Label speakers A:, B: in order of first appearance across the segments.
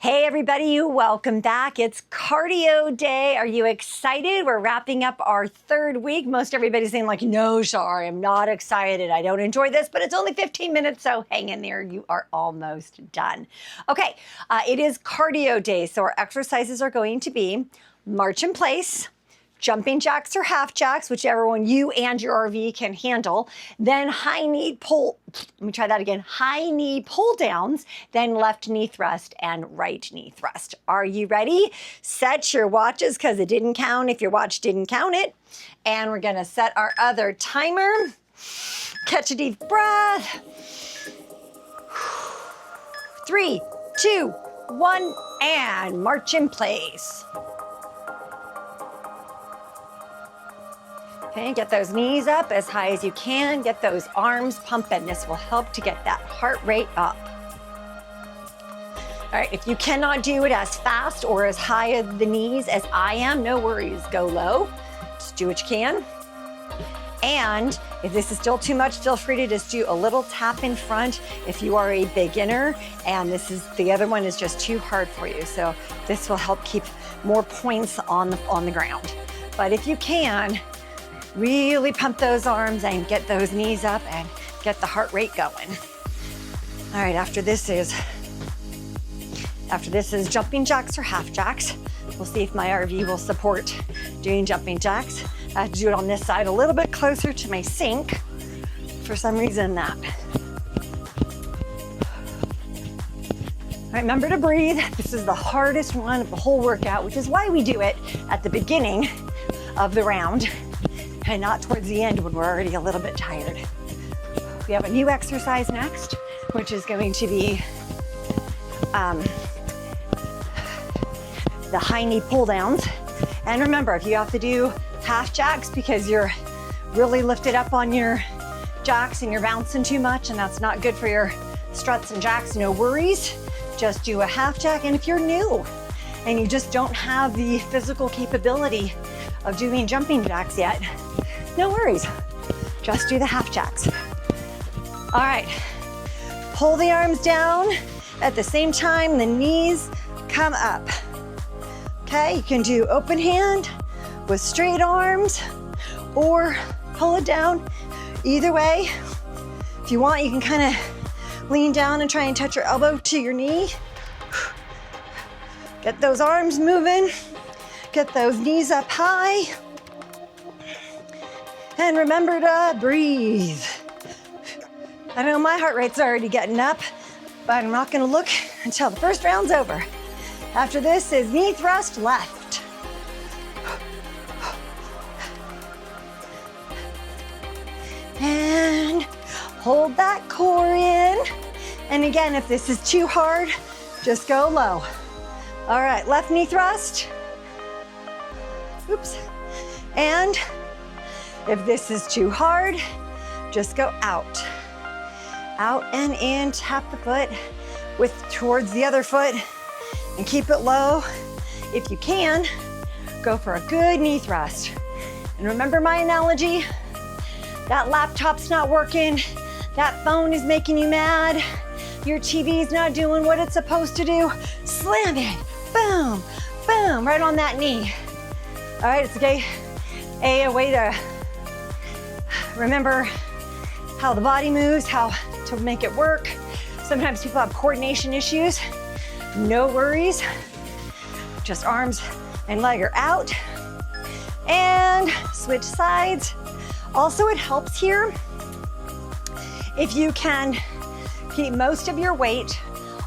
A: Hey everybody, welcome back. It's cardio day. Are you excited? We're wrapping up our third week. Most everybody's saying like, no, Shar, I'm not excited. I don't enjoy this, but it's only 15 minutes, so hang in there. You are almost done. Okay, it is cardio day, so our exercises are going to be march in place, jumping jacks or half jacks, whichever one you and your RV can handle. Then high knee pull, let me try that again. High knee pull downs, then left knee thrust and right knee thrust. Are you ready? Set your watches because it didn't count if your watch didn't count it. And we're gonna set our other timer. Catch a deep breath. 3, 2, 1, and march in place. Okay, get those knees up as high as you can. Get those arms pumping. This will help to get that heart rate up. All right, if you cannot do it as fast or as high at the knees as I am, no worries, go low. Just do what you can. And if this is still too much, feel free to just do a little tap in front if you are a beginner and the other one is just too hard for you. So this will help keep more points on the ground. But if you can, really pump those arms and get those knees up and get the heart rate going. All right, after this is jumping jacks or half jacks. We'll see if my RV will support doing jumping jacks. I have to do it on this side a little bit closer to my sink. For some reason that. All right, remember to breathe. This is the hardest one of the whole workout, which is why we do it at the beginning of the round and not towards the end when we're already a little bit tired. We have a new exercise next, which is going to be the high knee pull downs. And remember, if you have to do half jacks because you're really lifted up on your jacks and you're bouncing too much and that's not good for your struts and jacks, no worries. Just do a half jack. And if you're new and you just don't have the physical capability of doing jumping jacks yet, no worries, just do the half jacks. All right, pull the arms down. At the same time, the knees come up. Okay, you can do open hand with straight arms or pull it down. Either way, if you want, you can kind of lean down and try and touch your elbow to your knee. Get those arms moving. Get those knees up high. And remember to breathe. I know my heart rate's already getting up, but I'm not gonna look until the first round's over. After this is knee thrust left. And hold that core in. And again, if this is too hard, just go low. All right, left knee thrust. Oops. And if this is too hard, just go out. Out and in, tap the foot towards the other foot and keep it low. If you can, go for a good knee thrust. And remember my analogy, that laptop's not working, that phone is making you mad, your TV's not doing what it's supposed to do, slam it, boom, boom, right on that knee. All right, it's a way to remember how the body moves, how to make it work. Sometimes people have coordination issues. No worries. Just arms and leg are out. And switch sides. Also, it helps here if you can keep most of your weight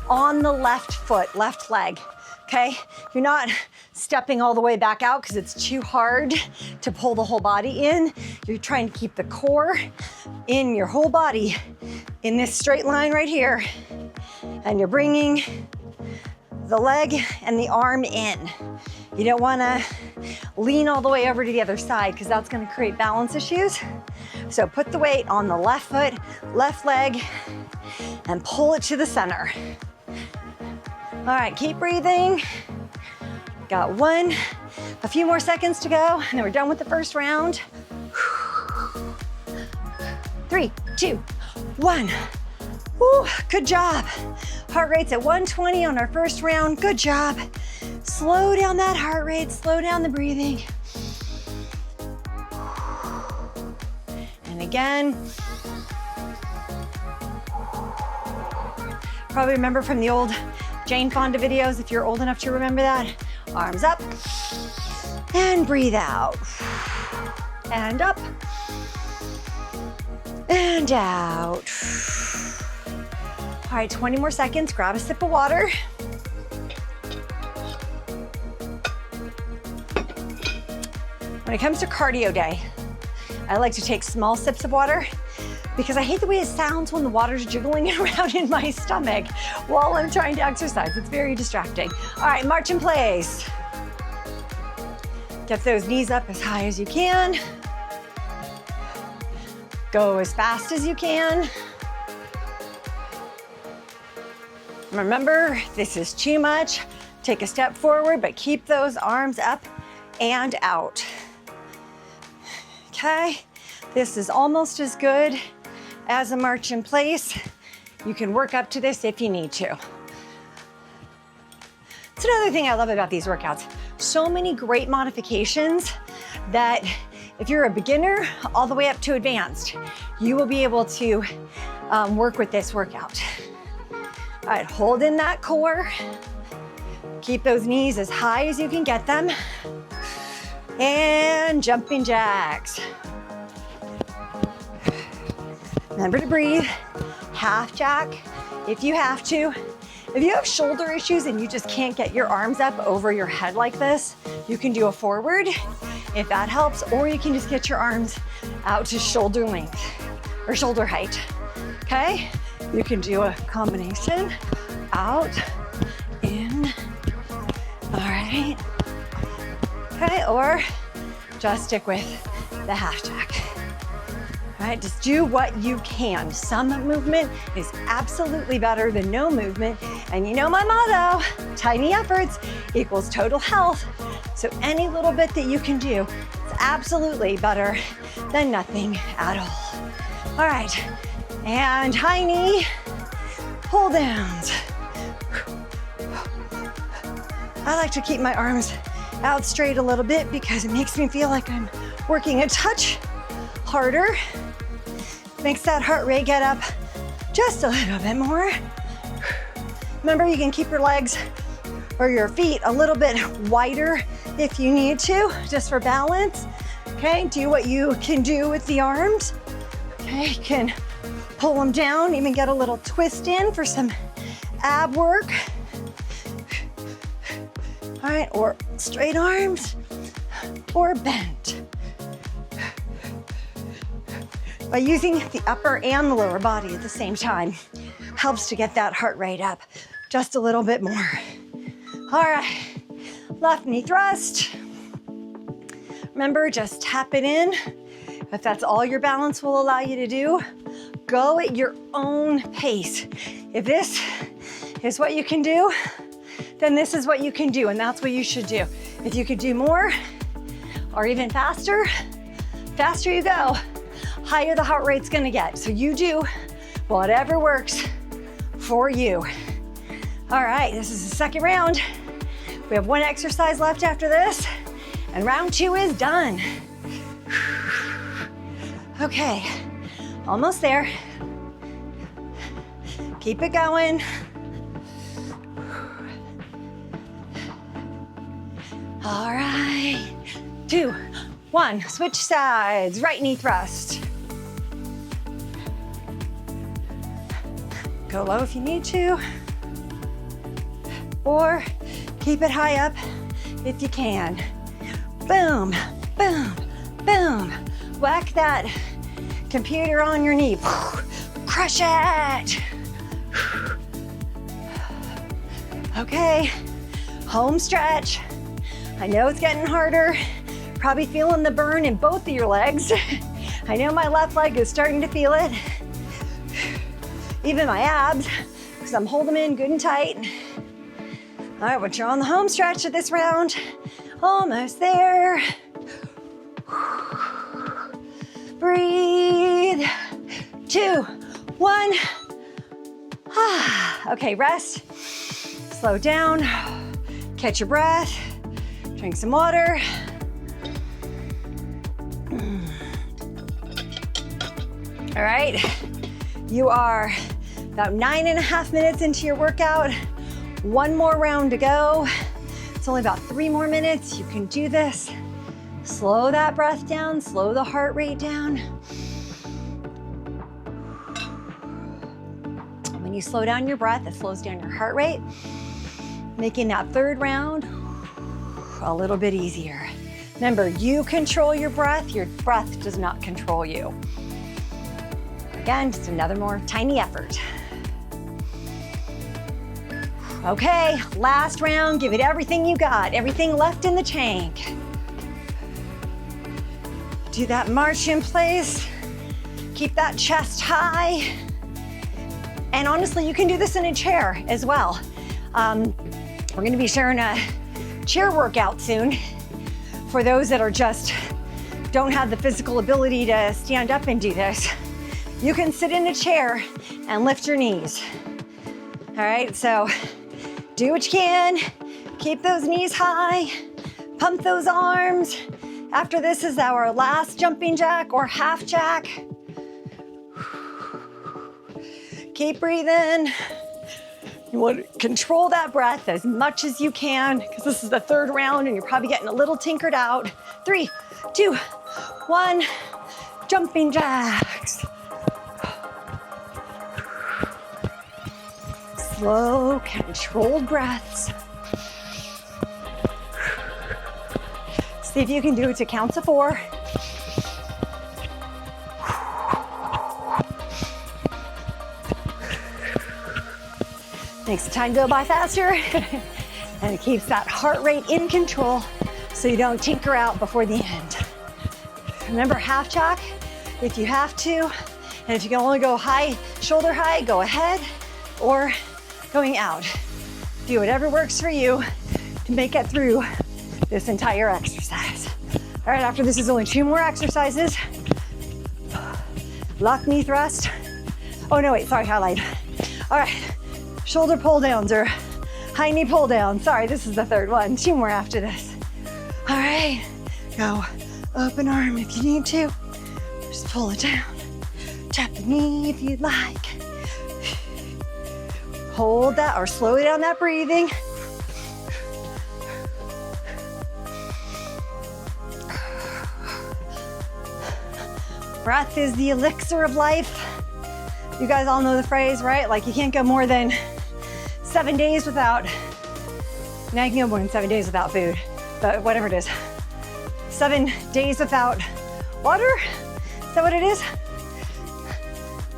A: on the left foot, left leg, okay? You're not stepping all the way back out because it's too hard to pull the whole body in. You're trying to keep the core in your whole body in this straight line right here. And you're bringing the leg and the arm in. You don't wanna lean all the way over to the other side because that's gonna create balance issues. So put the weight on the left foot, left leg, and pull it to the center. All right, keep breathing. Got a few more seconds to go, and then we're done with the first round. 3, 2, 1. Woo, good job. Heart rate's at 120 on our first round. Good job. Slow down that heart rate, slow down the breathing. And again, probably remember from the old Jane Fonda videos, if you're old enough to remember that. Arms up and breathe out. And up and out. All right, 20 more seconds. Grab a sip of water. When it comes to cardio day, I like to take small sips of water because I hate the way it sounds when the water's jiggling around in my stomach while I'm trying to exercise. It's very distracting. All right, march in place. Get those knees up as high as you can. Go as fast as you can. Remember, this is too much. Take a step forward, but keep those arms up and out. Okay, this is almost as good as a march in place. You can work up to this if you need to. It's another thing I love about these workouts. So many great modifications that if you're a beginner all the way up to advanced, you will be able to work with this workout. All right, hold in that core. Keep those knees as high as you can get them. And jumping jacks. Remember to breathe. Half jack if you have to. If you have shoulder issues and you just can't get your arms up over your head like this, you can do a forward if that helps, or you can just get your arms out to shoulder length or shoulder height, okay? You can do a combination, out, in, all right. Okay, or just stick with the half jack. All right, just do what you can. Some movement is absolutely better than no movement. And you know my motto, tiny efforts equals total health. So any little bit that you can do is absolutely better than nothing at all. All right, and high knee pull downs. I like to keep my arms out straight a little bit because it makes me feel like I'm working a touch harder. Makes that heart rate get up just a little bit more. Remember, you can keep your legs or your feet a little bit wider if you need to, just for balance. Okay, do what you can do with the arms. Okay, you can pull them down, even get a little twist in for some ab work. All right, or straight arms, or bent. By using the upper and the lower body at the same time, helps to get that heart rate up just a little bit more. All right, left knee thrust. Remember, just tap it in. If that's all your balance will allow you to do, go at your own pace. If this is what you can do, then this is what you can do, and that's what you should do. If you could do more, or even faster, faster you go, higher the heart rate's gonna get. So you do whatever works for you. All right, this is the second round. We have one exercise left after this, and round 2 is done. Okay, almost there. Keep it going. All right, 2, 1, switch sides, right knee thrust. Go low if you need to, or keep it high up if you can. Boom, boom, boom. Whack that computer on your knee. Crush it. Okay, home stretch. I know it's getting harder. Probably feeling the burn in both of your legs. I know my left leg is starting to feel it. Even my abs, because I'm holding them in good and tight. All right, once you're on the home stretch of this round, almost there. Breathe. 2, 1. Okay, rest, slow down, catch your breath, drink some water. All right, you are about 9.5 minutes into your workout. One more round to go. It's only about 3 more minutes. You can do this. Slow that breath down, slow the heart rate down. When you slow down your breath, it slows down your heart rate, making that third round a little bit easier. Remember, you control your breath does not control you. Again, just another more tiny effort. Okay, last round, give it everything you got, everything left in the tank. Do that march in place, keep that chest high. And honestly, you can do this in a chair as well. We're gonna be sharing a chair workout soon for those that are just don't have the physical ability to stand up and do this. You can sit in a chair and lift your knees. All right, so do what you can, keep those knees high, pump those arms. After this is our last jumping jack or half jack. Keep breathing. You want to control that breath as much as you can because this is the third round and you're probably getting a little tinkered out. 3, 2, 1, jumping jacks. Slow, controlled breaths. See if you can do it to count to 4. Makes the time go by faster and it keeps that heart rate in control so you don't tinker out before the end. Remember, half jack if you have to, and if you can only go high, shoulder high, go ahead, or going out. Do whatever works for you to make it through this entire exercise. All right, after this is only 2 more exercises. Lock knee thrust. Oh no, wait, sorry, I lied. All right, shoulder pull downs or high knee pull down. Sorry, this is the third one. 2 more after this. All right, go open arm if you need to. Just pull it down. Tap the knee if you'd like. Hold that or slow down that breathing. Breath is the elixir of life. You guys all know the phrase, right? Like you can't go more than 7 days without, now you can go more than 7 days without food, but whatever it is. 7 days without water? Is that what it is?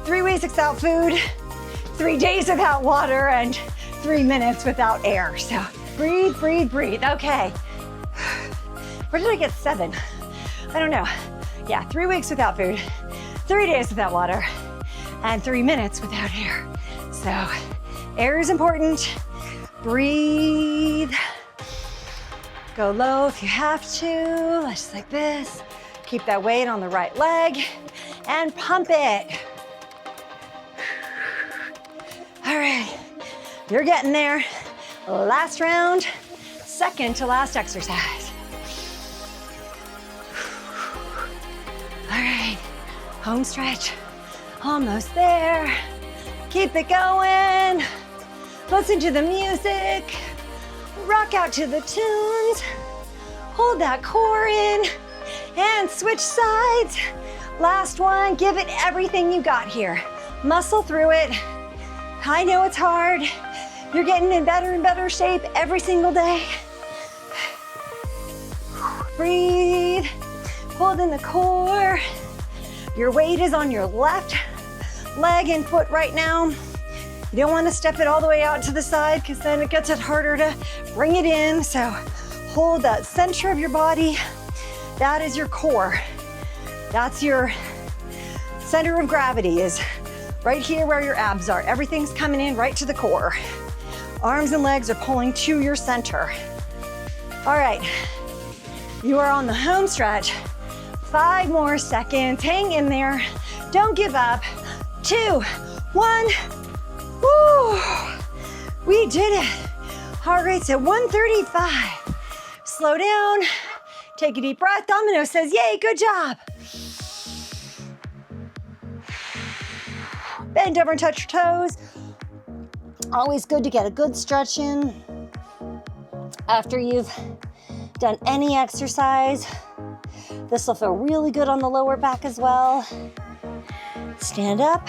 A: 3 weeks without food, 3 days without water, and 3 minutes without air. So breathe, breathe, breathe. Okay. Where did I get 7? I don't know. Yeah, 3 weeks without food, 3 days without water, and 3 minutes without air. So air is important. Breathe. Go low if you have to, just like this. Keep that weight on the right leg and pump it. All right, you're getting there. Last round, second to last exercise. All right, home stretch, almost there. Keep it going. Listen to the music. Rock out to the tunes. Hold that core in and switch sides. Last one, give it everything you got here. Muscle through it. I know it's hard. You're getting in better and better shape every single day. Breathe, hold in the core. Your weight is on your left leg and foot right now. You don't want to step it all the way out to the side because then it gets it harder to bring it in. So hold that center of your body. That is your core. That's your center of gravity, is right here where your abs are. Everything's coming in right to the core. Arms and legs are pulling to your center. All right, you are on the home stretch. 5 more seconds, hang in there. Don't give up. 2, 1, woo! Whew. We did it. Heart rate's at 135. Slow down. Take a deep breath. Domino says, yay, good job. Bend over and touch your toes. Always good to get a good stretch in after you've done any exercise. This will feel really good on the lower back as well. Stand up.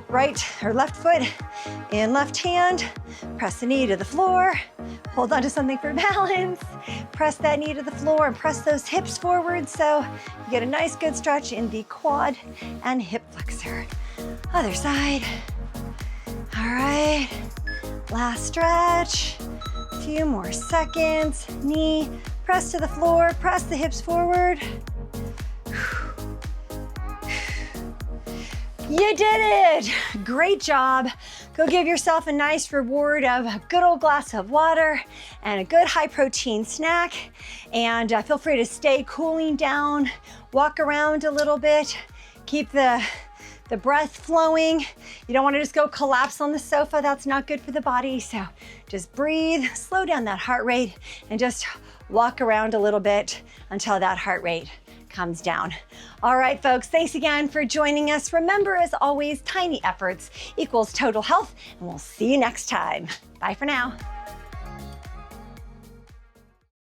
A: Right or left foot in left hand. Press the knee to the floor. Hold on to something for balance. Press that knee to the floor and press those hips forward so you get a nice good stretch in the quad and hip flexor. Other side. All right, last stretch. A few more seconds. Knee, press to the floor, press the hips forward. You did it! Great job. Go give yourself a nice reward of a good old glass of water and a good high protein snack. And feel free to stay cooling down, walk around a little bit, keep the breath flowing. You don't want to just go collapse on the sofa. That's not good for the body. So just breathe, slow down that heart rate, and just walk around a little bit until that heart rate comes down. All right, folks, thanks again for joining us. Remember, as always, tiny efforts equals total health, and we'll see you next time. Bye for now.